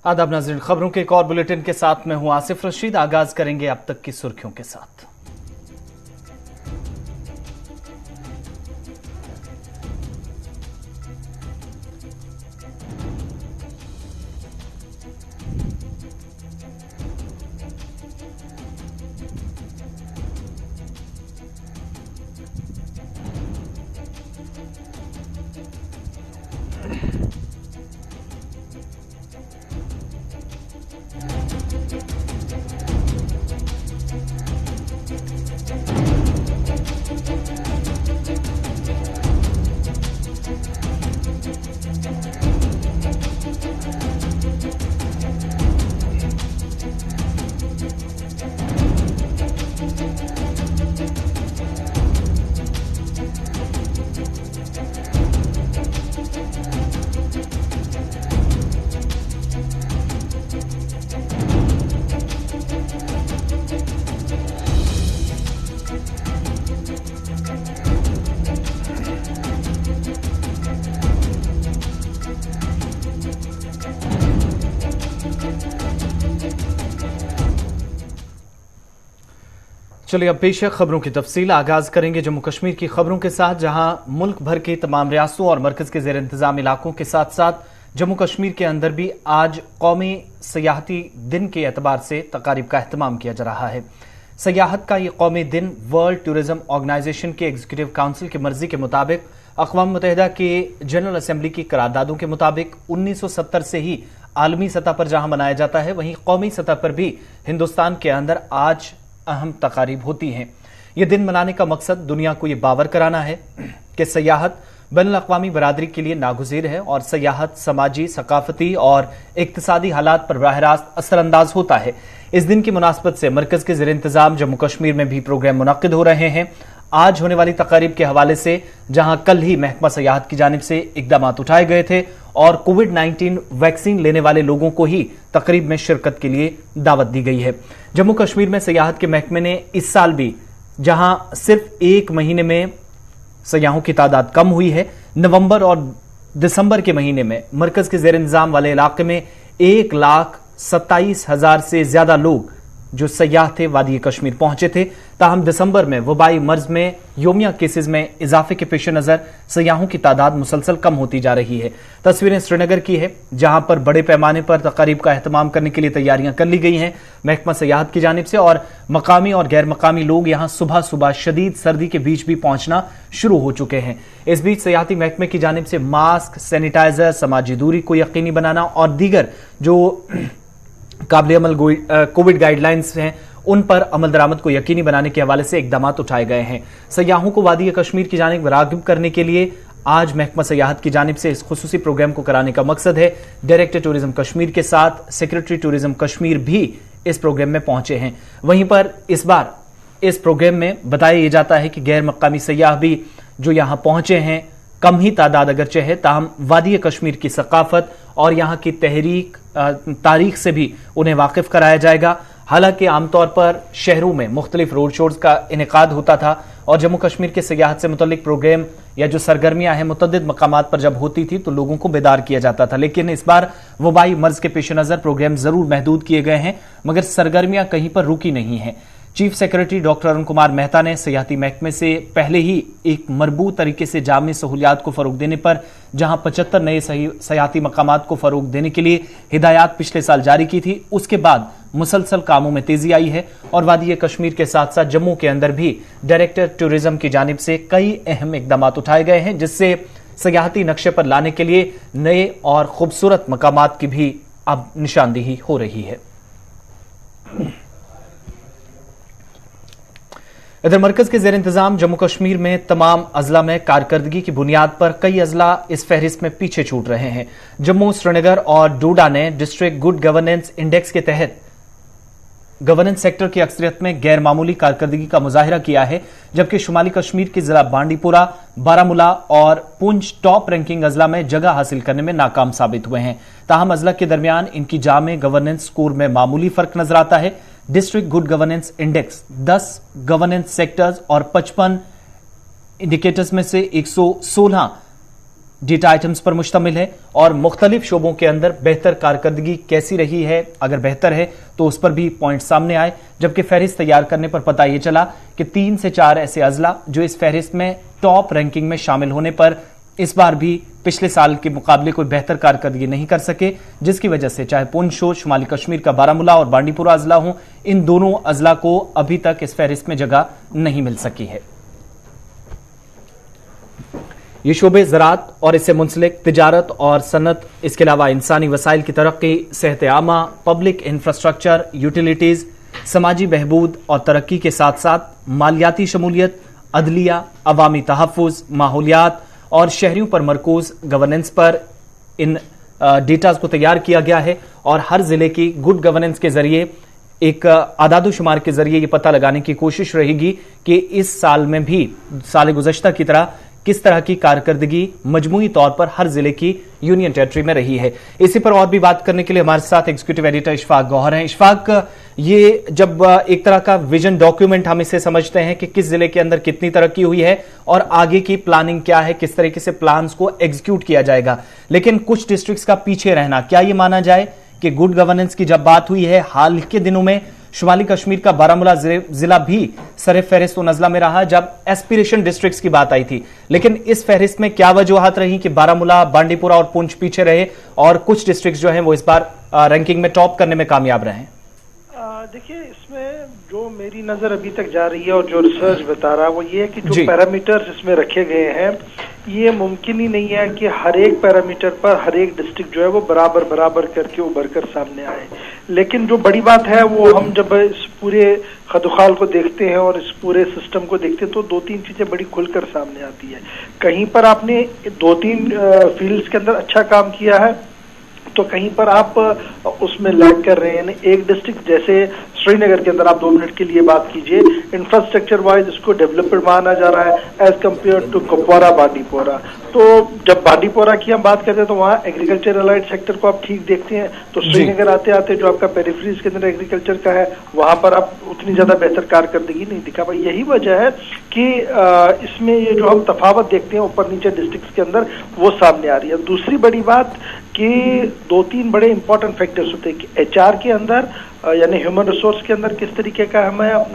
आदाब नाज़रीन, खबरों के एक और बुलेटिन के साथ मैं हूं आसिफ रशीद। आगाज करेंगे अब तक की सुर्खियों के साथ। चलिए अब पेश है खबरों की तफसील। आगाज करेंगे जम्मू कश्मीर की खबरों के साथ, जहां मुल्क भर के तमाम रियासतों और मरकज के जेर इंतजाम इलाकों के साथ साथ जम्मू कश्मीर के अंदर भी आज कौमी सयाहती दिन के एतबार से तकारीब का एहतमाम किया जा रहा है। सयाहत का ये कौमी दिन वर्ल्ड टूरिज्म ऑर्गेनाइजेशन के एग्जीक्यूटिव काउंसिल की मर्जी के मुताबिक अक़वाम मुत्तहिदा के जनरल असेंबली की करारदादों के मुताबिक 1970 से ही आलमी सतह पर जहां मनाया जाता है, वहीं कौमी सतह पर भी हिंदुस्तान के अंदर आज अहम तकारीब होती हैं। यह दिन मनाने का मकसद दुनिया को यह बावर कराना है कि सयाहत बैनुल अक़वामी बरादरी के लिए नागुज़ीर है और सयाहत समाजी, सकाफती और इक्तिसादी हालात पर बराह रास्त असरअंदाज होता है। इस दिन की मुनासबत से मरकज के ज़ेर इंतजाम जम्मू कश्मीर में भी प्रोग्राम मुनक्किद हो रहे हैं। आज होने वाली तकारीब के हवाले से जहां कल ही महकमा सयाहत की जानिब से इकदाम उठाए गए थे और कोविड-19 वैक्सीन लेने वाले लोगों को ही तकरीब में शिरकत के लिए दावत दी गई है। जम्मू कश्मीर में सयाहत के महकमे ने इस साल भी जहां सिर्फ एक महीने में सयाहों की तादाद कम हुई है, नवंबर और दिसंबर के महीने में मरकज के जेर इंतजाम वाले इलाके में 1,27,000 से ज्यादा लोग जो सयाह थे वादी कश्मीर पहुंचे थे। ताहम दिसंबर में वबाई मर्ज में योमिया केसेस में इजाफे के पेश नजर सयाहों की तादाद मुसलसल कम होती जा रही है। तस्वीरें श्रीनगर की है, जहां पर बड़े पैमाने पर तकारीब का एहतमाम करने के लिए तैयारियां कर ली गई हैं महकमा सयाहत की जानिब से, और मकामी और गैर मकामी लोग यहां सुबह सुबह शदीद सर्दी के बीच भी पहुंचना शुरू हो चुके हैं। इस बीच सयाहती महकमे की जानिब से मास्क, सैनिटाइजर, समाजी दूरी को यकीनी बनाना और दीगर जो काबिल अमल कोविड गाइडलाइंस हैं उन पर अमल दरामद को यकीनी बनाने के हवाले से इकदाम उठाए गए हैं। सयाहों को वादी कश्मीर की जानिब राग़िब करने के लिए आज महकमा सयाहत की जानिब से इस खुसूसी प्रोग्राम को कराने का मकसद है। डायरेक्टर टूरिज्म कश्मीर के साथ सेक्रेटरी टूरिज्म कश्मीर भी इस प्रोग्राम में पहुंचे हैं। वहीं पर इस बार इस प्रोग्राम में बताया जाता है कि गैर मकामी सयाह भी जो यहां पहुंचे हैं, कम ही तादाद अगरचे है, ताहम वादी कश्मीर की सकाफत और यहाँ की तारीख से भी उन्हें वाकिफ कराया जाएगा। हालांकि आमतौर पर शहरों में मुख्तलिफ रोड शोज का इनेकाद होता था और जम्मू कश्मीर के सयाहत से मुतल्लिक प्रोग्राम या जो सरगर्मियां हैं मुतअद्दिद मकामात पर जब होती थी तो लोगों को बेदार किया जाता था, लेकिन इस बार वबाई मर्ज के पेश नजर प्रोग्राम जरूर महदूद किए गए हैं, मगर सरगर्मियां कहीं पर रुकी नहीं हैं। Chief secretary doctor Arun Kumar Mehta ने सयाहती महकमे से पहले ही एक मरबूत तरीके से जामी सहूलियात को फरोग देने पर जहां 75 नए सयाहती मकामात को फरोग देने के लिए हिदायत पिछले साल जारी की थी, उसके बाद मुसलसल कामों में तेजी आई है और वादी कश्मीर के साथ साथ जम्मू के अंदर भी डायरेक्टर टूरिज्म की जानिब से कई अहम इकदाम उठाए गए हैं, जिससे सयाहती नक्शे पर लाने के लिए नए और खूबसूरत मकामात की भी अब निशानदेही हो रही है। इधर मरकज के जेर इंतजाम जम्मू कश्मीर में तमाम अजला में कारकर्दगी की बुनियाद पर कई अजला इस फहरिस्त में पीछे छूट रहे हैं। जम्मू, श्रीनगर और डोडा ने डिस्ट्रिक्ट गुड गवर्नेंस इंडेक्स के तहत गवर्नेंस सेक्टर की अक्सरियत में गैर मामूली कारकर्दगी का मुजाहिरा किया है, जबकि शुमाली कश्मीर के जिला बांडीपुरा, बारामूला और पुंछ टॉप रैंकिंग अजला में जगह हासिल करने में नाकाम साबित हुए हैं। ताहम अजला के दरमियान इनकी जामे गवर्नेंस स्कोर में मामूली फर्क नजर आता है। District good governance index 10 governance sectors और 55 इंडिकेटर्स में से 116 डेटा आइटम्स पर मुश्तमिल है और मुख्तलिफ शोबों के अंदर बेहतर कारकर्दगी कैसी रही है, अगर बेहतर है तो उस पर भी पॉइंट सामने आए। जबकि फहरिस्त तैयार करने पर पता यह चला कि 3 से 4 ऐसे अजला जो इस फहरिस्त में टॉप रैंकिंग में शामिल होने पर इस बार भी पिछले साल के मुकाबले कोई बेहतर कारकर्दगी नहीं कर सके, जिसकी वजह से चाहे पुंछ हो, शुमाली कश्मीर का बारामूला और बांडीपुरा अजला हो, इन दोनों अजला को अभी तक इस फहरिस्त में जगह नहीं मिल सकी है। ये शोबे ज़राअत और इससे मुंसलिक तिजारत और सनत, इसके अलावा इंसानी वसाइल की तरक्की, सेहत आमा, पब्लिक इंफ्रास्ट्रक्चर, यूटिलिटीज, समाजी बहबूद और तरक्की के साथ साथ मालियाती शमूलियत, अदलिया, अवामी तहफ़्फ़ुज़, माहौलियात और शहरियों पर मरकूज गवर्नेंस पर इन डेटाज को तैयार किया गया है। और हर जिले की गुड गवर्नेंस के जरिए एक आदादोशुमार के जरिए ये पता लगाने की कोशिश रहेगी कि इस साल में भी साल गुज़श्ता की तरह किस तरह की कारकर्दगी मजमूई तौर पर हर जिले की यूनियन टेरिटरी में रही है। इसी पर और भी बात करने के लिए हमारे साथ एग्जीक्यूटिव एडिटर इशफाक गौहर हैं। इशफाक, ये जब एक तरह का विजन डॉक्यूमेंट हम इसे समझते हैं कि किस जिले के अंदर कितनी तरक्की हुई है और आगे की प्लानिंग क्या है, किस तरीके से प्लान्स को एग्जीक्यूट किया जाएगा, लेकिन कुछ डिस्ट्रिक्ट्स का पीछे रहना, क्या यह माना जाए कि गुड गवर्नेंस की जब बात हुई है, हाल के दिनों में शुमाली कश्मीर का बारामूला जिला भी सरे फहरिस्त उन अजला में रहा जब एस्पिरेशन डिस्ट्रिक्ट्स की बात आई थी, लेकिन इस फहरिस्त में क्या वजूहात रही कि बारामूला, बांडीपुरा और पुंछ पीछे रहे और कुछ डिस्ट्रिक्ट्स जो हैं वो इस बार रैंकिंग में टॉप करने में कामयाब रहे? देखिए, इसमें जो मेरी नजर अभी तक जा रही है और जो रिसर्च बता रहा है वो ये है कि जो पैरामीटर्स इसमें रखे गए हैं, ये मुमकिन ही नहीं है कि हर एक पैरामीटर पर हर एक डिस्ट्रिक्ट जो है वो बराबर करके उभर कर सामने आए। लेकिन जो बड़ी बात है वो हम जब इस पूरे खदुखाल को देखते हैं और इस पूरे सिस्टम को देखते हैं तो 2-3 चीजें बड़ी खुलकर सामने आती है। कहीं पर आपने 2-3 फील्ड्स के अंदर अच्छा काम किया है तो कहीं पर आप उसमें लैग कर रहे हैं। एक डिस्ट्रिक्ट जैसे श्रीनगर के अंदर आप 2 मिनट के लिए बात कीजिए, इंफ्रास्ट्रक्चर वाइज इसको डेवलप्ड माना जा रहा है as compared to Kupwara, Bandipora. तो जब बांडीपोरा की हम बात करते हैं तो वहाँ एग्रीकल्चर अलाइड सेक्टर को आप ठीक देखते हैं, तो श्रीनगर आते आते जो आपका पेरिफेरीज के अंदर एग्रीकल्चर का है वहां पर आप उतनी ज्यादा बेहतर कारकर्दगी नहीं दिखा पाई। यही वजह है कि इसमें ये जो हम तफावत देखते हैं ऊपर नीचे डिस्ट्रिक्ट के अंदर वो सामने आ रही है। दूसरी बड़ी बात कि 2-3 बड़े इंपॉर्टेंट फैक्टर्स होते हैं कि एचआर के अंदर यानी ह्यूमन रिसोर्स के अंदर किस तरीके का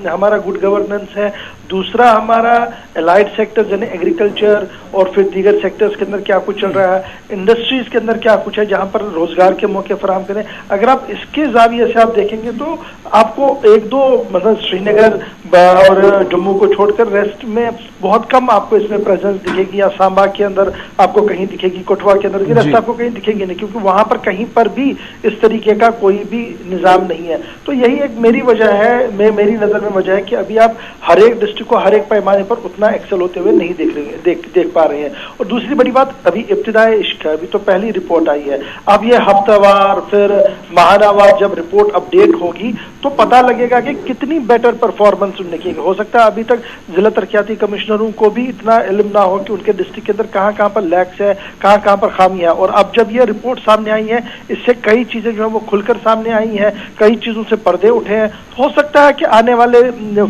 हमारा गुड गवर्नेंस है, दूसरा हमारा एलाइड सेक्टर्स यानी एग्रीकल्चर और फिर दीगर सेक्टर्स के अंदर क्या कुछ चल रहा है, इंडस्ट्रीज के अंदर क्या कुछ है जहां पर रोजगार के मौके फराहम करें। अगर आप इसके जाविये से आप देखेंगे तो आपको 1-2 मतलब श्रीनगर और जम्मू को छोड़कर रेस्ट में बहुत कम आपको इसमें प्रेजेंस दिखेगी, या सांबा के अंदर आपको कहीं दिखेगी, कठुआ के अंदर, रेस्ट आपको कहीं दिखेगी नहीं, क्योंकि वहां पर कहीं पर भी इस तरीके का कोई भी निजाम नहीं है। तो यही एक मेरी वजह है, मेरी नजर में वजह है कि अभी आप हर एक डिस्ट्रिक्ट को हर एक पैमाने पर उतना एक्सेल होते हुए नहीं देख पा रहे हैं। और दूसरी बड़ी बात, अभी इब्तिदाई इश्क है, अभी तो पहली रिपोर्ट आई है। अब ये हफ्तावार फिर माहनावार जब रिपोर्ट अपडेट होगी तो पता लगेगा कि कितनी बेटर परफॉर्मेंस उनने की। हो सकता है अभी तक जिला तरक्याती कमिश्नरों को भी इतना इल्म ना हो कि उनके डिस्ट्रिक्ट के अंदर कहाँ पर लैक्स है, कहाँ पर खामी है। और अब जब ये रिपोर्ट सामने आई है, इससे कई चीजें जो है वो खुलकर सामने आई हैं, कई चीजों से पर्दे उठे हैं। हो सकता है कि आने वाले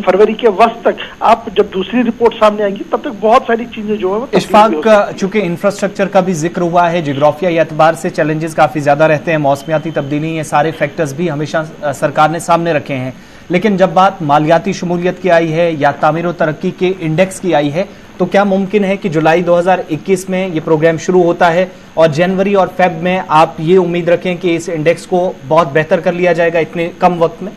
फरवरी के वक्त तक आप जब दूसरी रिपोर्ट सामने आएगी तब तक बहुत सारी चीजें जो है। इशफाक, चूंकि इंफ्रास्ट्रक्चर का भी जिक्र हुआ है, जियोग्राफिया एतबार से चैलेंजेस काफी ज्यादा रहते हैं, मौसमियाती तब्दीली, ये सारे फैक्टर्स भी हमेशा सरकार ने सामने रखे हैं, लेकिन जब बात मालियाती शमूलियत की आई है या तामीर और तरक्की के इंडेक्स की आई है, तो क्या मुमकिन है कि जुलाई 2021 में ये प्रोग्राम शुरू होता है और जनवरी और फेब में आप ये उम्मीद रखें कि इस इंडेक्स को बहुत बेहतर कर लिया जाएगा इतने कम वक्त में?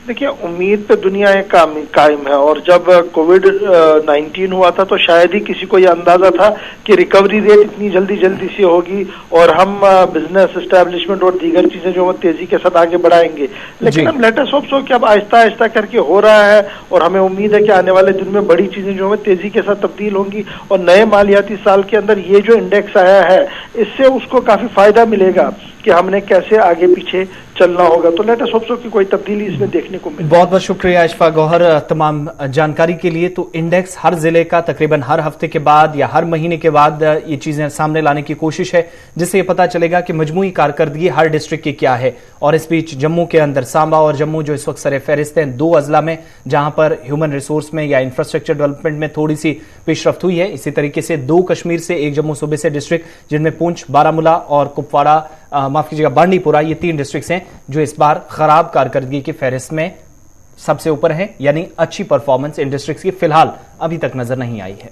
देखिए, उम्मीद पे दुनिया कायम है, और जब कोविड-19 हुआ था तो शायद ही किसी को यह अंदाजा था कि रिकवरी रेट इतनी जल्दी से होगी और हम बिजनेस एस्टैब्लिशमेंट और दीगर चीजें जो तेजी के साथ आगे बढ़ाएंगे। लेकिन हम लेट अस होप सो कि अब आहिस्ता करके हो रहा है और हमें उम्मीद है कि आने वाले दिन में बड़ी चीजें जो है तेजी के साथ तब्दील होंगी और नए मालियाती साल के अंदर ये जो इंडेक्स आया है इससे उसको काफी फायदा मिलेगा, कि हमने कैसे आगे पीछे चलना होगा। तो लेट अस होप सो कि कोई तब्दीली इसमें देखने को मिले। बहुत बहुत शुक्रिया अशफाक गौहर तमाम जानकारी के लिए। तो इंडेक्स हर जिले का तकरीबन हर हफ्ते के बाद या हर महीने के बाद ये चीजें सामने लाने की कोशिश है, जिससे ये पता चलेगा कि मजमूई कारकर्दगी हर डिस्ट्रिक्ट की क्या है। और इस बीच जम्मू के अंदर सांबा और जम्मू जो इस वक्त सरे फहरिस्त हैं, 2 अजला में जहां पर ह्यूमन रिसोर्स में या इंफ्रास्ट्रक्चर डेवलपमेंट में थोड़ी सी पेशरफ्त हुई है। इसी तरीके से 2 कश्मीर से, 1 जम्मू सूबे से डिस्ट्रिक्ट जिनमें पुंछ, बारामूला और कुपवाड़ा, माफ कीजिएगा बांडीपुरा, ये 3 डिस्ट्रिक्ट हैं जो इस बार खराब कारकर्दगी की फहरिस्त में सबसे ऊपर है। यानी अच्छी परफॉर्मेंस इन डिस्ट्रिक्ट्स की फिलहाल अभी तक नजर नहीं आई है।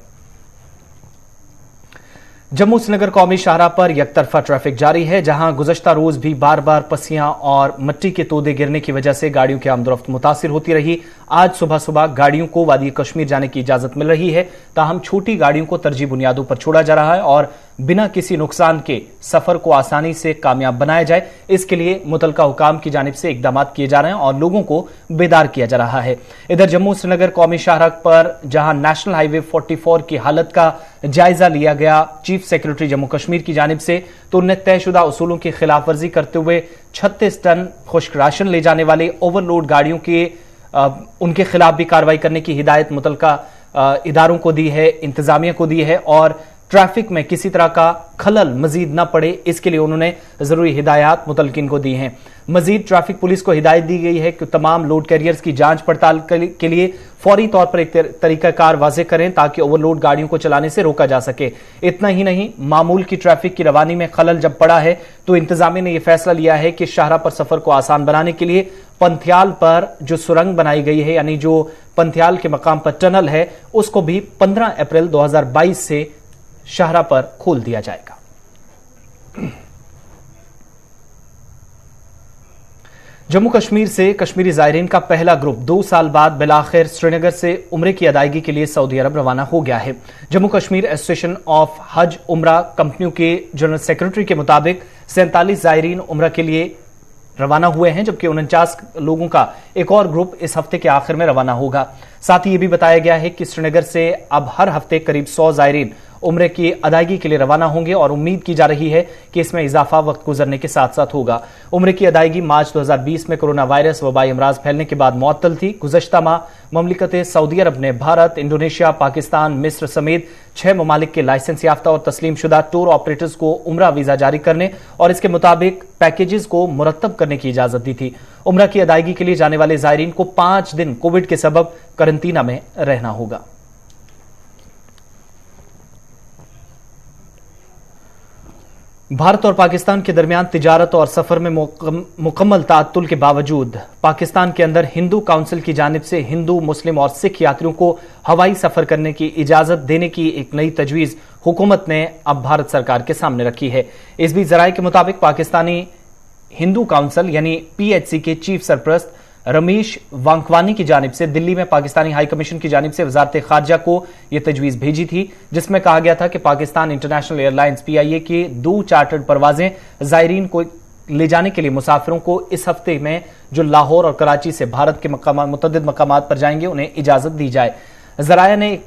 जम्मू श्रीनगर कौमी शाहराह पर यकतरफा ट्रैफिक जारी है, जहां गुज़श्ता रोज भी बार बार पसियां और मिट्टी के तोदे गिरने की वजह से गाड़ियों की आमदोरफ्त मुतासिर होती रही। आज सुबह सुबह गाड़ियों को वादी कश्मीर जाने की इजाजत मिल रही है, ताहम छोटी गाड़ियों को तरजीह बुनियादों पर छोड़ा जा रहा है और बिना किसी नुकसान के सफर को आसानी से कामयाब बनाया जाए, इसके लिए मुतलका हुकाम की जानिब से इकदाम किए जा रहे हैं और लोगों को बेदार किया जा रहा है। इधर जम्मू श्रीनगर कौमी शाहराह पर जहां नेशनल हाईवे 44 की हालत का जायजा लिया गया चीफ सेक्रेटरी जम्मू कश्मीर की जानिब से, तो उन्हें तयशुदा उसूलों की खिलाफ वर्जी करते हुए 36 टन खुश्क राशन ले जाने वाले ओवरलोड गाड़ियों के उनके खिलाफ भी कार्रवाई करने की हिदायत मुतलका इदारों को दी है, इंतजामिया को दी है और ट्रैफिक में किसी तरह का खलल मजीद न पड़े, इसके लिए उन्होंने जरूरी हिदायत मुतलकिन को दी हैं। मजीद ट्रैफिक पुलिस को हिदायत दी गई है कि तमाम लोड कैरियर्स की जांच पड़ताल के लिए फौरी तौर पर एक तरीकाकार वाजे करें ताकि ओवरलोड गाड़ियों को चलाने से रोका जा सके। इतना ही नहीं, मामूल की ट्रैफिक की रवानी में खलल जब पड़ा है तो इंतजामिया ने यह फैसला लिया है कि शाहराह पर सफर को आसान बनाने के लिए पंथियाल पर जो सुरंग बनाई गई है, यानी जो पंथियाल के मकाम पर टनल है, उसको भी 15 अप्रैल 2022 से शाहराह पर खोल दिया जाएगा। जम्मू कश्मीर से कश्मीरी जायरीन का पहला ग्रुप 2 साल बाद बिलाखिर श्रीनगर से उम्रे की अदायगी के लिए सऊदी अरब रवाना हो गया है। जम्मू कश्मीर एसोसिएशन ऑफ हज उम्रा कंपनियों के जनरल सेक्रेटरी के मुताबिक 47 जायरीन उम्रा के लिए रवाना हुए हैं, जबकि 49 लोगों का एक और ग्रुप इस हफ्ते के आखिर में रवाना होगा। साथ ही यह भी बताया गया है कि श्रीनगर से अब हर हफ्ते करीब 100 जायरीन उम्रे की अदायगी के लिए रवाना होंगे और उम्मीद की जा रही है कि इसमें इजाफा वक्त गुजरने के साथ साथ होगा। उम्रे की अदायगी मार्च 2020 में कोरोना वायरस वबाई अमराज फैलने के बाद मुअत्तल थी। गुज़श्ता माह ममलिकत सऊदी अरब ने भारत, इंडोनेशिया, पाकिस्तान, मिस्र समेत 6 ममालिक के लाइसेंस याफ्ता और तस्लीम शुदा टूर ऑपरेटर्स को उम्रा वीजा जारी करने और इसके मुताबिक पैकेजेस को मुरत्तब करने की इजाजत दी थी। उम्रा की अदायगी के लिए जाने वाले जायरीन को 5 दिन कोविड के सबब करंतना में रहना होगा। भारत और पाकिस्तान के दरमियान तिजारत और सफर में मुकम्मल ताअत्तुल के बावजूद पाकिस्तान के अंदर हिंदू काउंसिल की जानिब से हिंदू, मुस्लिम और सिख यात्रियों को हवाई सफर करने की इजाजत देने की एक नई तजवीज हुकूमत ने अब भारत सरकार के सामने रखी है। इस बीच जराये के मुताबिक पाकिस्तानी हिंदू काउंसिल यानी PHC के चीफ सरपरस्त रमेश वांकवानी की जानिब से दिल्ली में पाकिस्तानी हाई कमीशन की जानिब से वजारत खारजा को यह तजवीज भेजी थी, जिसमें कहा गया था कि पाकिस्तान इंटरनेशनल एयरलाइंस PIA की 2 चार्टर्ड परवाजें जायरीन को ले जाने के लिए मुसाफिरों को इस हफ्ते में जो लाहौर और कराची से भारत के मुतअद्दिद मकामात पर जाएंगे उन्हें इजाजत दी जाए। जराया ने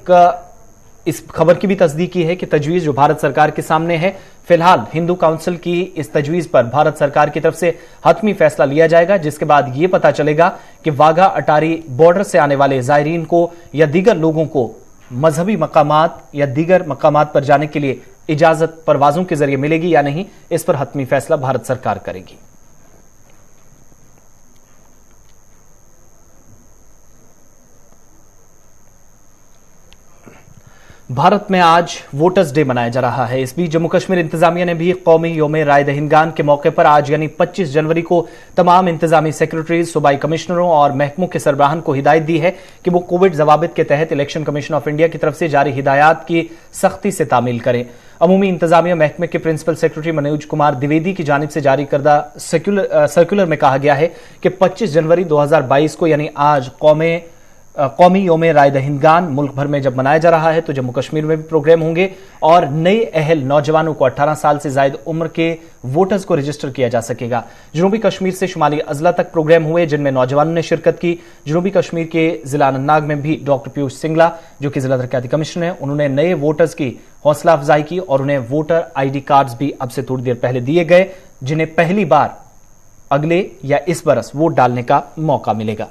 इस खबर की भी तस्दीक की है कि तजवीज जो भारत सरकार के सामने है, फिलहाल हिंदू काउंसिल की इस तजवीज पर भारत सरकार की तरफ से हतमी फैसला लिया जाएगा, जिसके बाद यह पता चलेगा कि वाघा अटारी बॉर्डर से आने वाले जायरीन को या दीगर लोगों को मजहबी मकामात या दीगर मकामात पर जाने के लिए इजाजत परवाजों के जरिए मिलेगी या नहीं, इस पर हतमी फैसला भारत सरकार करेगी। भारत में आज वोटर्स डे मनाया जा रहा है। इस बीच जम्मू कश्मीर इंतजामिया ने भी कौमी योम राय दहिंदगान के मौके पर आज यानी 25 जनवरी को तमाम इंतजामी सेक्रेटरीज, सूबाई कमिश्नरों और महकमों के सरबराहान को हिदायत दी है कि वो कोविड जवाबित के तहत इलेक्शन कमीशन ऑफ इंडिया की तरफ से जारी हिदायत की सख्ती से तामील करें। अमूमी इंतजामिया महकमे के प्रिंसिपल सेक्रेटरी मनोज कुमार द्विवेदी की जानिब से जारी करदा सर्कुलर में कहा गया है कि 25 जनवरी 2022 को यानी आज कौमी योम राय दहिंदगान मुल्क भर में जब मनाया जा रहा है तो जम्मू कश्मीर में भी प्रोग्राम होंगे और नए अहल नौजवानों को 18 साल से ज्यादा उम्र के वोटर्स को रजिस्टर किया जा सकेगा। जनूबी कश्मीर से शुमाली अजला तक प्रोग्राम हुए जिनमें नौजवानों ने शिरकत की। जनूबी कश्मीर के जिला अनंतनाग में भी डॉक्टर पीयूष सिंगला जो कि जिला तरक्याती कमिश्नर हैं, उन्होंने नए वोटर्स की हौसला अफजाई की और उन्हें वोटर ID कार्ड्स भी अब से थोड़ी देर पहले दिए गए, जिन्हें पहली बार अगले या इस बरस वोट डालने का मौका मिलेगा।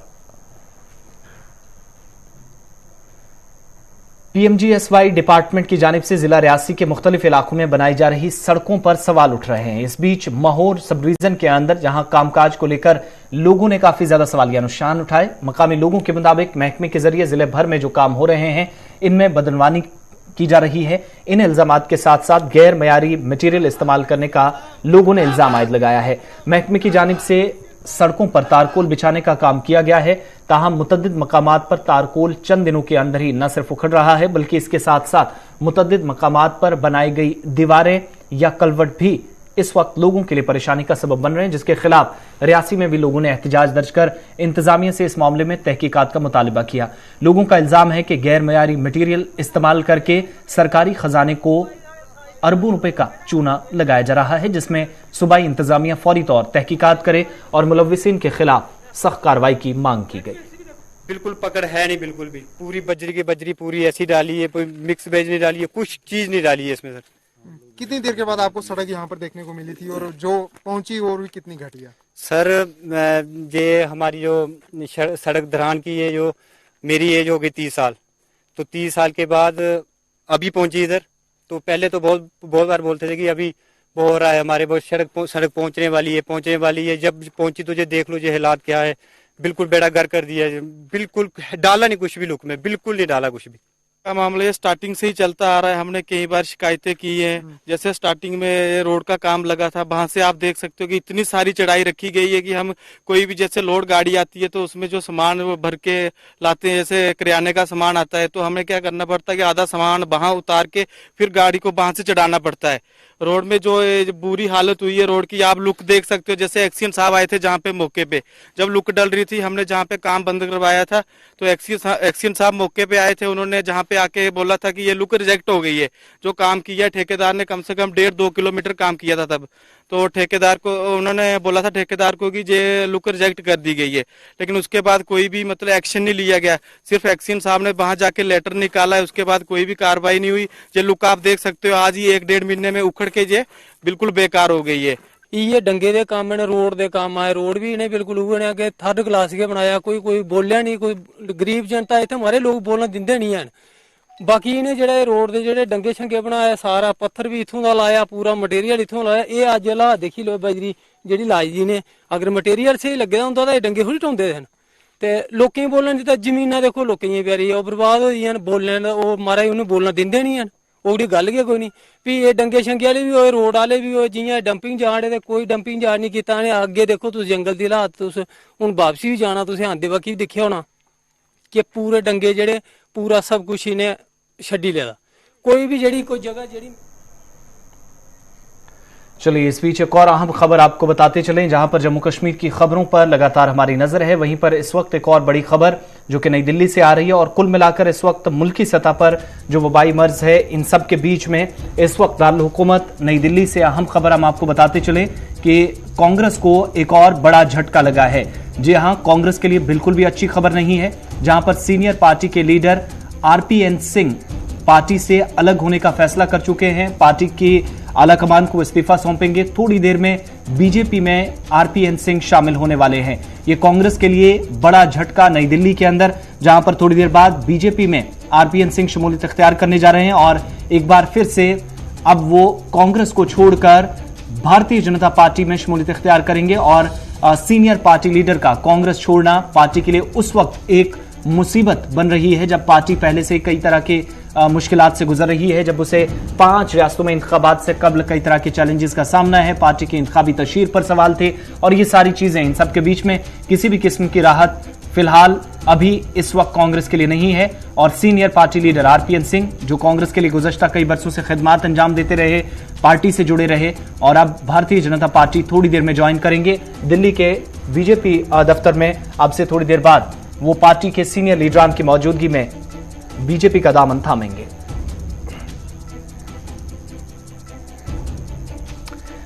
PMGSY डिपार्टमेंट की जानिब से जिला रियासी के मुख्तलिफ इलाकों में बनाई जा रही सड़कों पर सवाल उठ रहे हैं। इस बीच महोर सब डिवीजन के अंदर जहां कामकाज को लेकर लोगों ने काफी ज्यादा सवालिया निशान उठाए। मकामी लोगों के मुताबिक महकमे के जरिए जिले भर में जो काम हो रहे हैं इनमें बदनवानी की जा रही है। इन इल्जामात के साथ साथ गैर मयारी मटेरियल इस्तेमाल करने का लोगों ने इल्जाम आयद लगाया है। महकमे की जानिब से सड़कों पर तारकोल बिछाने का काम किया गया है, ताहम मुतद्दिद मकामात पर तारकोल चंद दिनों के अंदर ही न सिर्फ उखड़ रहा है बल्कि इसके साथ साथ मुतद्दिद मकामात पर बनाई गई दीवारें या कलवट भी इस वक्त लोगों के लिए परेशानी का सबब बन रहे हैं, जिसके खिलाफ रियासी में भी लोगों ने एहतजाज दर्ज कर इंतजामिया से इस मामले में तहकीकात का मुतालबा किया। लोगों का इल्जाम है कि गैर मयारी मटीरियल इस्तेमाल करके सरकारी खजाने को अरबों रुपए का चूना लगाया जा रहा है, जिसमें सूबाई इंतजामिया फौरी तौर तहकीकात करे और मुलव्विसीन के खिलाफ सख्त कार्रवाई की मांग की गई। बिल्कुल पकड़ है नहीं, बिल्कुल भी पूरी बजरी की बजरी पूरी ऐसी डाली है, कोई मिक्स वेज नहीं डाली है, कुछ चीज नहीं डाली है इसमें। सर कितनी देर के बाद आपको सड़क यहाँ पर देखने को मिली थी और जो पहुंची और भी कितनी घटिया? सर ये हमारी जो सड़क दरान की है, जो मेरी एज हो गई 30 साल, तो 30 साल के बाद अभी पहुंची इधर। तो पहले तो बहुत बार बोलते थे कि अभी वो हो रहा है, हमारे बहुत सड़क पहुंचने वाली है। जब पहुंची तो ये देख लो ये हालात क्या है, बिल्कुल बेड़ा गर्क कर दिया है, बिल्कुल डाला नहीं कुछ भी, लुक में बिल्कुल नहीं डाला कुछ भी। का मामला ये स्टार्टिंग से ही चलता आ रहा है। हमने कई बार शिकायतें की हैं। जैसे स्टार्टिंग में रोड का काम लगा था, वहां से आप देख सकते हो कि इतनी सारी चढ़ाई रखी गई है कि हम कोई भी जैसे लोड गाड़ी आती है तो उसमें जो सामान वो भर के लाते हैं, जैसे किराने का सामान आता है, तो हमें क्या करना पड़ता है कि आधा सामान वहां उतार के फिर गाड़ी को वहां से चढ़ाना पड़ता है। रोड में जो बुरी हालत हुई है रोड की, आप लुक देख सकते हो। जैसे एक्सीएन साहब आए थे जहाँ पे मौके पे, जब लुक डल रही थी, हमने जहाँ पे काम बंद करवाया था, तो एक्सीएन साहब मौके पे आए थे। उन्होंने जहाँ पे आके बोला था कि ये लुक रिजेक्ट हो गई है। जो काम किया ठेकेदार ने कम से कम 1.5-2 किलोमीटर काम किया था तब, तो ठेकेदार को उन्होंने बोला था ठेकेदार को कि ये लुक रिजेक्ट कर दी गई है, लेकिन उसके बाद कोई भी मतलब एक्शन नहीं लिया गया। सिर्फ एक्सीएन साहब ने वहां जाके लेटर निकाला है, उसके बाद कोई भी कार्रवाई नहीं हुई। ये लुक आप देख सकते हो, आज ही 1-1.5 महीने में उखड़ के ये बिल्कुल बेकार हो गई है। ये डंगे दे काम ने रोड दे काम आए, रोड भी इन्हें बिल्कुल उगने के थर्ड क्लास के बनाया। कोई बोलिया नहीं, कोई गरीब जनता इतने हमारे लोग बोलना दिंदे नहीं है। बाकी इन्हें जेह्ड़े रोड दे जेह्ड़े डंगे शंगे बनाए, सारा पत्थर भी इत्थों दा लाया, पूरा मटेरियल इत्थों लाया। ये अज्ज हालात देखी लो, बजरी जेह्ड़ी लाई दी ने, अगर मटेरियल स्हेई लग्गे दा होंदा तां डंगे थोड़ी ढोंदे न। ते लोकें गी बोलन दित्ता, जमीनां देखो लोकें दियां प्यारी ओह् बर्बाद होई दियां न। बोलने ओह् महाराज उ'नें बोलना दिंदे नहीं हैन, ओह्कड़ी गल्ल गै कोई नहीं। फ्ही एह् डंगे शंगे आह्ले बी होए, रोड आह्ले बी होए, जियां डंपिंग यार्ड ते कोई डंपिंग यार्ड नहीं कीता इ'नें। अग्गे देखो तुस जंगल दी हालत, तुस हुण वापसी बी जाना, तुसें आंदे बाकी बी दिक्खेआ होना कि पूरे डंगे जेह्ड़े पूरा सब कुछ इ'नें छड्डी लेदा। कोई भी जेह्ड़ी कोई जगह जेह्ड़ी। चलिए इस बीच एक और अहम खबर आपको बताते चलें, जहां पर जम्मू कश्मीर की खबरों पर लगातार हमारी नजर है, वहीं पर इस वक्त एक और बड़ी खबर जो कि नई दिल्ली से आ रही है। और कुल मिलाकर इस वक्त मुल्की सतह पर जो वबाई मर्ज है, इन सब के बीच में इस वक्त दारुल हुकूमत नई दिल्ली से अहम खबर हम आपको बताते चले कि कांग्रेस को एक और बड़ा झटका लगा है। जी हां, कांग्रेस के लिए बिल्कुल भी अच्छी खबर नहीं है, जहां पर सीनियर पार्टी के लीडर RPN सिंह पार्टी से अलग होने का फैसला कर चुके हैं। पार्टी की आला कमान को इस्तीफा सौंपेंगे। थोड़ी देर में बीजेपी में RPN सिंह शामिल होने वाले हैं। ये कांग्रेस के लिए बड़ा झटका नई दिल्ली के अंदर, जहां पर थोड़ी देर बाद बीजेपी में RPN सिंह शमूलियत इख्तियार करने जा रहे हैं और एक बार फिर से अब वो कांग्रेस को छोड़कर भारतीय जनता पार्टी में शमूलियत इख्तियार करेंगे। और सीनियर पार्टी लीडर का कांग्रेस छोड़ना पार्टी के लिए उस वक्त एक मुसीबत बन रही है जब पार्टी पहले से कई तरह के मुश्किलात से गुजर रही है, जब उसे 5 रियासतों में इंतखाबात से कबल कई तरह के चैलेंजेस का सामना है। पार्टी की इंतखाबी तशहीर पर सवाल थे और ये सारी चीजें, इन सब के बीच में किसी भी किस्म की राहत फिलहाल अभी इस वक्त कांग्रेस के लिए नहीं है। और senior party leader RPN Singh, जो कांग्रेस के लिए गुज़श्ता कई बरसों से खिदमात अंजाम देते रहे, पार्टी से जुड़े रहे और अब भारतीय जनता पार्टी थोड़ी देर में ज्वाइन करेंगे। दिल्ली के बीजेपी दफ्तर में अब से थोड़ी देर बाद वो पार्टी के सीनियर लीडरान की मौजूदगी में बीजेपी का दामन थामेंगे।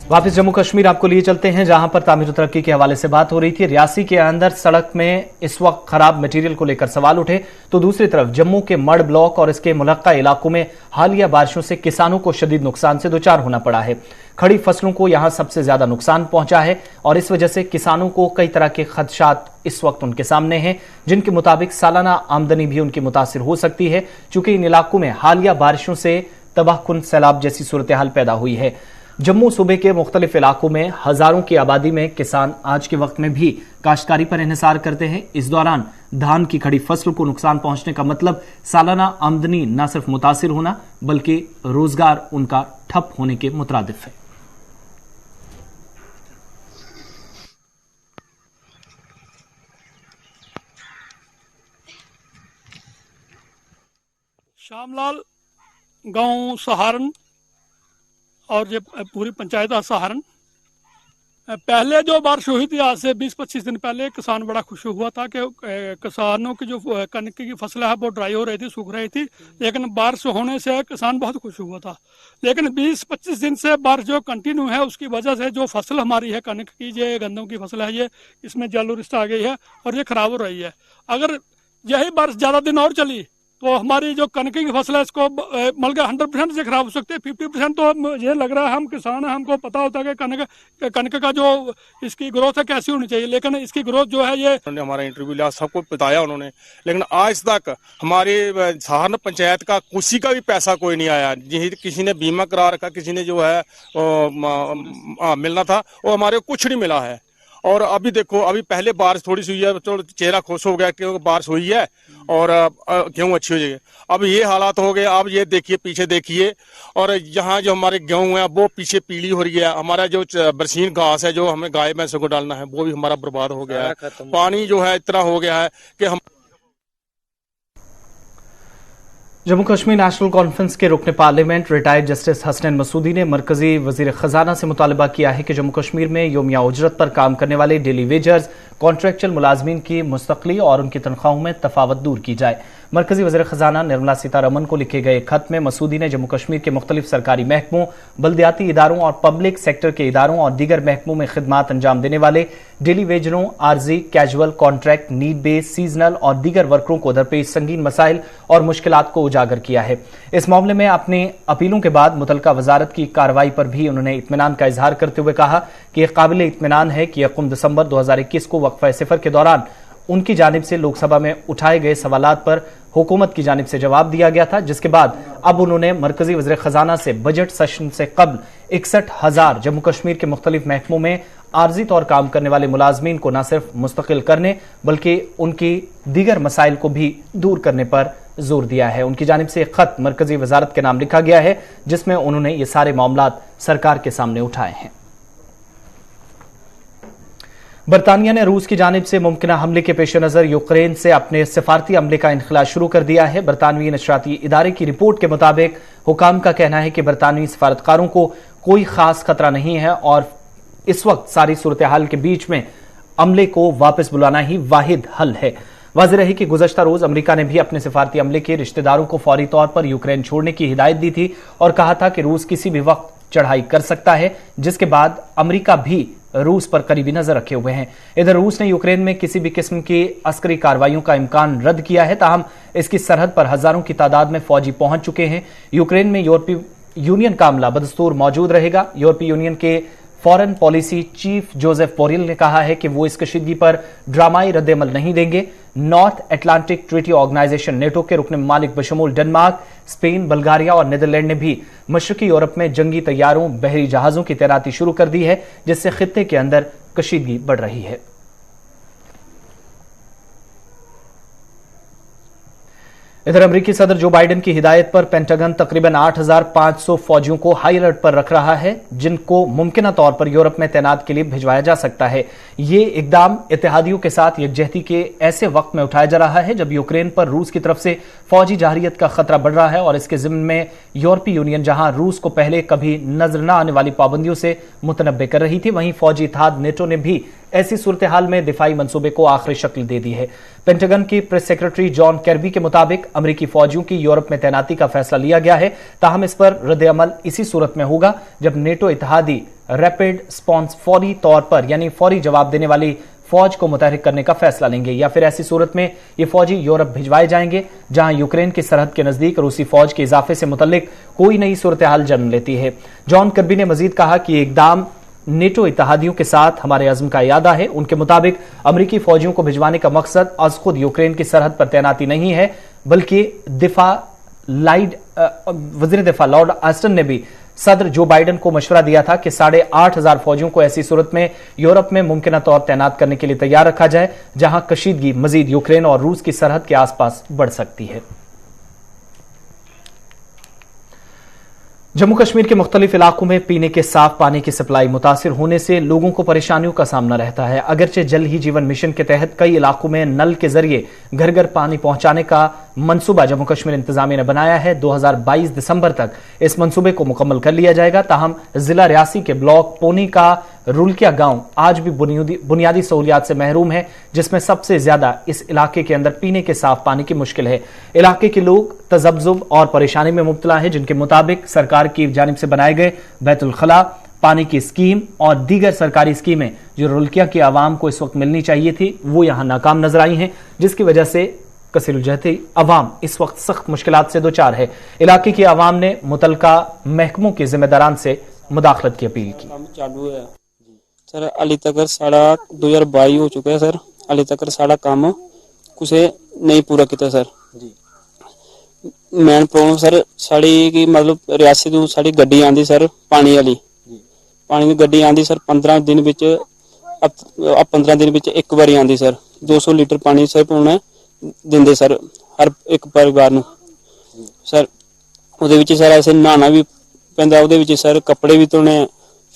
वापस जम्मू कश्मीर आपको लिए चलते हैं, जहां पर तामीर तरक्की के हवाले से बात हो रही थी। रियासी के अंदर सड़क में इस वक्त खराब मटेरियल को लेकर सवाल उठे, तो दूसरी तरफ जम्मू के मड ब्लॉक और इसके मुलक्का इलाकों में हालिया बारिशों से किसानों को शदीद नुकसान से दो चार होना पड़ा है। खड़ी फसलों को यहां सबसे ज्यादा नुकसान पहुंचा है और इस वजह से किसानों को कई तरह के खदशात इस वक्त उनके सामने हैं, जिनके मुताबिक सालाना आमदनी भी उनकी मुतासिर हो सकती है, चूंकि इन इलाकों में हालिया बारिशों से तबाहकुन सैलाब जैसी सूरत हाल पैदा हुई है। जम्मू सूबे के मुख्तलिफ इलाकों में हजारों की आबादी में किसान आज के वक्त में भी काश्तकारी पर इन्हिसार करते हैं। इस दौरान धान की खड़ी फसल को नुकसान पहुंचने का मतलब सालाना आमदनी न सिर्फ मुतासिर होना बल्कि रोजगार उनका ठप होने के मुतरादिफ है। श्यामलाल गांव सहारन और ये पूरी पंचायत सहारन, पहले जो बारिश हुई थी आज से 20-25 दिन पहले किसान बड़ा खुश हुआ था कि किसानों की जो कनक की फसल है वो ड्राई हो रही थी, सूख रही थी, लेकिन बारिश होने से किसान बहुत खुश हुआ था। लेकिन 20-25 दिन से बारिश जो कंटिन्यू है उसकी वजह से जो फसल हमारी है कनक की, ये गंदम की फसल है, ये इसमें जलोरिस्ट आ गई है और ये खराब हो रही है। अगर यही बारिश ज़्यादा दिन और चली तो हमारी जो कनक की फसल है इसको बल्कि 100% से खराब हो सकती है। 50% तो ये लग रहा है, हम किसान हैं, हमको पता होता है कि कनक का जो इसकी ग्रोथ है कैसी होनी चाहिए, लेकिन इसकी ग्रोथ जो है ये उन्होंने हमारा इंटरव्यू लिया, सबको बताया उन्होंने, लेकिन आज तक हमारे सहारन पंचायत का किसी का भी पैसा कोई नहीं आया। किसी ने बीमा करा रखा, किसी ने जो है मिलना था वो हमारे को कुछ नहीं मिला है। और अभी देखो, अभी पहले बारिश थोड़ी सी हुई है तो चेहरा खुश हो गया क्योंकि बारिश हुई है और गेहूं अच्छी हो जाएगी। अब ये हालात हो गए, अब ये देखिए पीछे देखिए, और यहाँ जो हमारे गेहूं है वो पीछे पीली हो रही है। हमारा जो बरसीन घास है जो हमें गाय भैंसों को डालना है वो भी हमारा बर्बाद हो गया है। पानी जो है इतना हो गया है कि हम जम्मू कश्मीर नेशनल कॉन्फ्रेंस के रुकने parliament retired justice Hasnain Masoodi ने मरकजी वजीर खजाना से मुतालबा किया है कि जम्मू कश्मीर में योमिया उजरत पर काम करने वाले डेली वेजर्स, कॉन्ट्रैक्चुअल मुलाजमीन की मुस्तकली और उनकी तनख्वाहों में तफावत दूर की जाए। मरकजी वजीर खजाना निर्मला सीतारमन को लिखे गए खत में मसूदी ने जम्मू कश्मीर के मुख्तलिफ सरकारी महकमों, बल्दियाती इदारों और पब्लिक सेक्टर के इदारों और दीगर महकमों में खिदमात अंजाम देने वाले डेली वेजरों, आर्जी, casual, contract, need base, seasonal और दीगर वर्करों को दरपेश संगीन मसाइल और मुश्किलात को उजागर किया है। इस मामले में अपनी अपीलों के बाद मुतलका वजारत की कार्रवाई पर भी उन्होंने इत्मीनान का इजहार करते हुए कहा कि यह काबिल इत्मीनान है कि 1 दिसंबर 2021 को वक्फा सिफर के दौरान उनकी जानिब से लोकसभा में उठाए गए सवालात पर हुकूमत की जानिब से जवाब दिया गया था, जिसके बाद अब उन्होंने मरकजी वज़ीर खजाना से बजट सेशन से कबल 61,000 जम्मू कश्मीर के मुख्तलिफ महकमों में आर्जी तौर काम करने वाले मुलाजमीन को न सिर्फ मुस्तकिल करने बल्कि उनकी दीगर मसाइल को भी दूर करने पर जोर दिया है। उनकी जानिब से एक खत मरकजी वजारत के नाम लिखा गया है जिसमें उन्होंने ये सारे मामलात सरकार के सामने उठाए हैं। बरतानिया ने रूस की जानिब से मुमकिन हमले के पेश नजर यूक्रेन से अपने सिफारती अमले का इनखला शुरू कर दिया है। बरतानवी नशराती इदारे की रिपोर्ट के मुताबिक हुकाम का कहना है कि बरतानवी सफारतकारों को कोई खास खतरा नहीं है और इस वक्त सारी सूरत हाल के बीच में अमले को वापस बुलाना ही वाहिद हल है। वाज़ेह रही कि गुज़श्ता रोज अमेरिका ने भी अपने सिफारती अमले के रिश्तेदारों को फौरी तौर पर यूक्रेन छोड़ने की हिदायत दी थी और कहा था कि रूस किसी भी वक्त चढ़ाई कर सकता है, जिसके बाद अमेरिका भी रूस पर करीबी नजर रखे हुए हैं। इधर रूस ने यूक्रेन में किसी भी किस्म की अस्करी कार्रवाइयों का इम्कान रद्द किया है, ताहम इसकी सरहद पर हजारों की तादाद में फौजी पहुंच चुके हैं। यूक्रेन में यूरोपीय यूनियन का अमला बदस्तूर मौजूद रहेगा। यूरोपीय यूनियन के foreign policy chief Joseph Borrell ने कहा है कि वो इस कशीदगी पर ड्रामाई रद्दअमल नहीं देंगे। North Atlantic Treaty Organization NATO के रुकन मालिक बशमूल डेनमार्क, स्पेन, बुल्गारिया और नीदरलैंड ने भी मशरकी यूरोप में जंगी तैयारों, बहरी जहाजों की तैनाती शुरू कर दी है, जिससे खित्ते के अंदर कशीदगी बढ़ रही है। इधर अमेरिकी सदर जो बाइडेन की हिदायत पर पेंटागन तकरीबन 8,500 फौजियों को हाई अलर्ट पर रख रहा है, जिनको मुमकिन तौर पर यूरोप में तैनात के लिए भिजवाया जा सकता है। ये इकदाम इत्तेहादियों के साथ यकजहती के ऐसे वक्त में उठाया जा रहा है जब यूक्रेन पर रूस की तरफ से फौजी जारहियत का खतरा बढ़ रहा है और इसके जिम्मे में यूरोपीय यूनियन जहां रूस को पहले कभी नजर न आने वाली पाबंदियों से मुतनब्बे कर रही थी, वहीं फौजी इत्तेहाद नेटो ने भी ऐसी सूरत हाल में दिफाई मंसूबे को आखिरी शक्ल दे दी है। पेंटागन की प्रेस सेक्रेटरी जॉन कर्बी के मुताबिक अमेरिकी फौजियों की यूरोप में तैनाती का फैसला लिया गया है, ताहम इस पर रद्द-ए-अमल इसी सूरत में होगा जब नेटो इत्तेहादी रैपिड रिस्पॉन्स फौरी तौर पर यानी फौरी जवाब देने वाली फौज को मुतहरिक करने का फैसला लेंगे, या फिर ऐसी सूरत में ये फौजी यूरोप भिजवाए जाएंगे जहां यूक्रेन की सरहद के नजदीक रूसी फौज के इजाफे से मुतल्लिक कोई नई सूरत हाल जन्म लेती है। जॉन कर्बी ने मजीद कहा कि ये इकदाम नेटो इत्तेहादियों के साथ हमारे अज़्म का इरादा है। उनके मुताबिक अमेरिकी फौजियों को भिजवाने का मकसद अज खुद यूक्रेन की सरहद पर तैनाती नहीं है, बल्कि वज़ीर दिफा लॉर्ड ऑस्टिन ने भी सदर जो बाइडन को मशवरा दिया था कि 8,500 फौजियों को ऐसी सूरत में यूरोप में मुमकिन तौर तैनात करने के लिए तैयार रखा जाए जहां कशीदगी मजीद यूक्रेन और रूस की सरहद के आसपास बढ़ सकती है। जम्मू कश्मीर के मुख्तलिफ इलाकों में पीने के साफ पानी की सप्लाई मुतासिर होने से लोगों को परेशानियों का सामना रहता है। अगरचे जल ही जीवन मिशन के तहत कई इलाकों में नल के जरिए घर घर पानी पहुंचाने का मंसूबा जम्मू कश्मीर इंतजामिया ने बनाया है। 2022 दिसंबर तक इस मंसूबे को मुकम्मल कर लिया जाएगा। ताहम जिला रियासी के ब्लॉक पोनी का रुलकिया गांव आज भी बुनियादी सहूलियात से महरूम है, जिसमें सबसे ज्यादा इस इलाके के अंदर पीने के साफ पानी की मुश्किल है। इलाके के लोग तजब्जुब और परेशानी में मुब्तला है, जिनके मुताबिक सरकार की जानिब से बनाए गए बैतुल खला, पानी की स्कीम और दीगर सरकारी स्कीमें जो रुलकिया की आवाम को इस वक्त मिलनी चाहिए थी वो यहां नाकाम नजर आई हैं, जिसकी वजह से कसीरुलजहती अवाम इस वक्त सख्त मुश्किलात से दो चार है। इलाके की आवाम ने मुतलका महकमों के जिम्मेदारान से मुदाखलत की अपील की। चालू है सर, अली तक साढ़ा 2022 हो चुका है सर, अली तक साढ़ा काम कुछ नहीं पूरा किया सर जी। मेन प्रॉब्लम सर साड़ी की मतलब रियासी तो साड़ी गड्डी आंदी सर पानी वाली, पानी की गड्डी आंदी सर 15 दिन विच, अब 15 दिन विच एक बारी आंदी सर। 200 लीटर पानी सर पौने दिंदे सर हर एक परिवार नूं सर। ਉਹਦੇ ਵਿੱਚ सर ऐसे नहाना भी पैंदा, ਉਹਦੇ ਵਿੱਚ सर कपड़े भी धोने,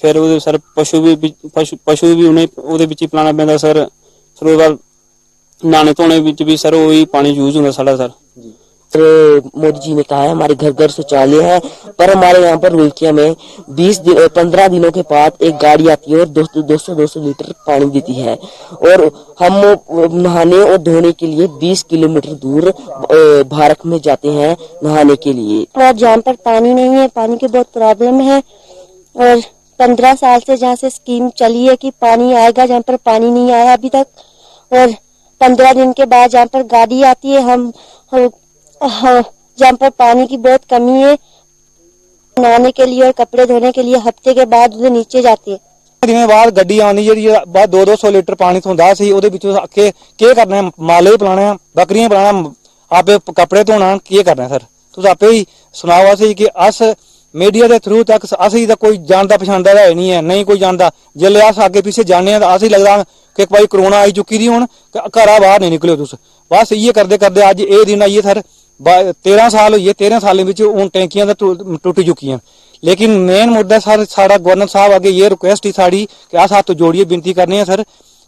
फिर ਉਹਦੇ सर पशु भी उन्हें ਉਹਦੇ ਵਿੱਚ ਹੀ पिलाना पैंदा सर। फिर ਉਹਦੇ बाद नहाने धोने ਵਿੱਚ भी सर वही पानी यूज होता साढ़ा सर। मोदी जी ने कहा है हमारे घर घर शौचालय है, पर हमारे यहाँ पर रुलकिया में 15 दिनों के बाद एक गाड़ी आती है और 200 लीटर पानी देती है, और हम नहाने और धोने के लिए 20 किलोमीटर दूर भारत में जाते हैं नहाने के लिए। और जहाँ पर पानी नहीं है, पानी की बहुत प्रॉब्लम है, और 15 साल से जहाँ से स्कीम चली है कि पानी आएगा, जहाँ पर पानी नहीं आया अभी तक, और 15 दिन के बाद जहाँ पर गाड़ी आती है, हम जहाँ पर पानी की बहुत कमी है, नहाने के लिए और कपड़े धोने के लिए हफ्ते के बाद उधर नीचे जाते हैं। जिवें बाद गड्डी आनी जी बाद 200 लीटर पानी थोंदा सी, ਉਹਦੇ ਵਿੱਚੋਂ ਅੱਕੇ ਕੀ ਕਰਨਾ ਹੈ, ਮਾਲੇ ਪਿਲਾਣੇ ਆ, ਬੱਕਰੀਆਂ ਪਿਲਾਣਾ, ਆਪੇ ਕੱਪੜੇ ਧੋਣਾ, ਕੀ ਕਰਨਾ ਸਰ। ਤੁਸੀਂ ਆਪੇ ਹੀ ਸੁਣਾਓ ਸੀ ਕਿ ਅਸ मीडिया के थ्रू तक असं तो कोई जानता पछाणदा है नहीं कोई जानता। जिले अस आगे पीछे जाने असं लगता कि भाई कोरोना आई चुकी थी, हुण घरा बाहर नहीं निकलो तुस। बस ये करते करते अज ये दिन आइए सर 13 साल हुई है, 13 सालों में हूँ टैंकियां टुट चुकी हैं। लेकिन मेन मुद्दा सर साड़ा गवर्नर साहब आगे ये रिक्वेस्ट ही साड़ी कि अस हाथ जोड़िए विनती करने हैं सर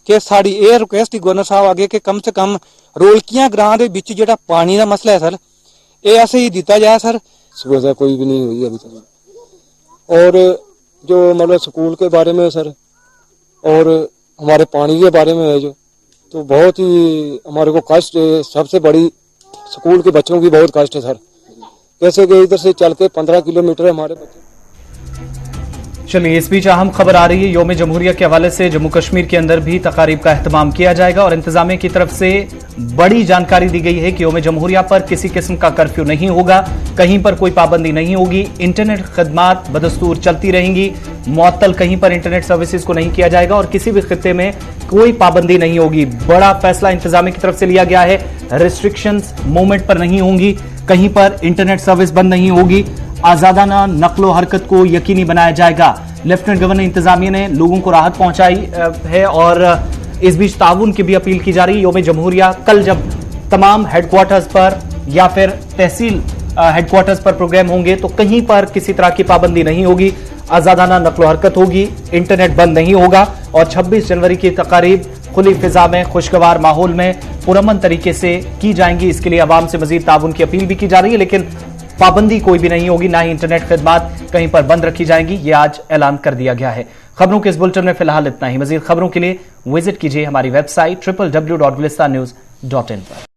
कि साड़ी ये रिक्वेस्ट ही गवर्नर साहब आगे कि कम से कम रोलकियां ग्रां दे विच जिहड़ा पानी का मसला है सर ये असें ही दिता जाए सर। सुविधा कोई भी नहीं हुई अभी तक। और जो मतलब स्कूल के बारे में सर और हमारे पानी के बारे में है जो, तो बहुत ही हमारे को कष्ट, सबसे बड़ी स्कूल के बच्चों की बहुत कष्ट है सर। कैसे कि इधर से चल के 15 किलोमीटर हमारे बच्चे। चलिए इस बीच अहम खबर आ रही है, यौम जमहूरिया के हवाले से जम्मू कश्मीर के अंदर भी तकारीब का एहतमाम किया जाएगा और इंतजामिया की तरफ से बड़ी जानकारी दी गई है कि यौम जमहूरिया पर किसी किस्म का कर्फ्यू नहीं होगा, कहीं पर कोई पाबंदी नहीं होगी, इंटरनेट खदमात बदस्तूर चलती रहेंगी, मुअत्तल कहीं पर इंटरनेट सर्विसेज को नहीं किया जाएगा और किसी भी खित्ते में कोई पाबंदी नहीं होगी। बड़ा फैसला इंतजामिया की तरफ से लिया गया है, रिस्ट्रिक्शंस मूवमेंट पर नहीं होंगी, कहीं पर इंटरनेट सर्विस बंद नहीं होगी, आजादाना नकलो हरकत को यकीनी बनाया जाएगा। लेफ्टिनेंट गवर्नर इंतजामिया ने लोगों को राहत पहुंचाई है और इस बीच ताउन की भी अपील की जा रही है। यौम जमहूरिया कल जब तमाम हेडक्वार्टर्स पर या फिर तहसील हेडक्वार्टर्स पर प्रोग्राम होंगे तो कहीं पर किसी तरह की पाबंदी नहीं होगी, आजादाना नकलो हरकत होगी, इंटरनेट बंद नहीं होगा और 26 जनवरी की तकारीब खुली फिजा में खुशगवार माहौल में पुरअमन तरीके से की जाएंगी। इसके लिए अवाम से मजीद ताउन की अपील भी की जा रही है। लेकिन पाबंदी कोई भी नहीं होगी, ना ही इंटरनेट खिदमत कहीं पर बंद रखी जाएंगी। ये आज ऐलान कर दिया गया है। खबरों के इस बुलेटिन में फिलहाल इतना ही। मजीद खबरों के लिए विजिट कीजिए हमारी वेबसाइट www.gulistannews.in पर।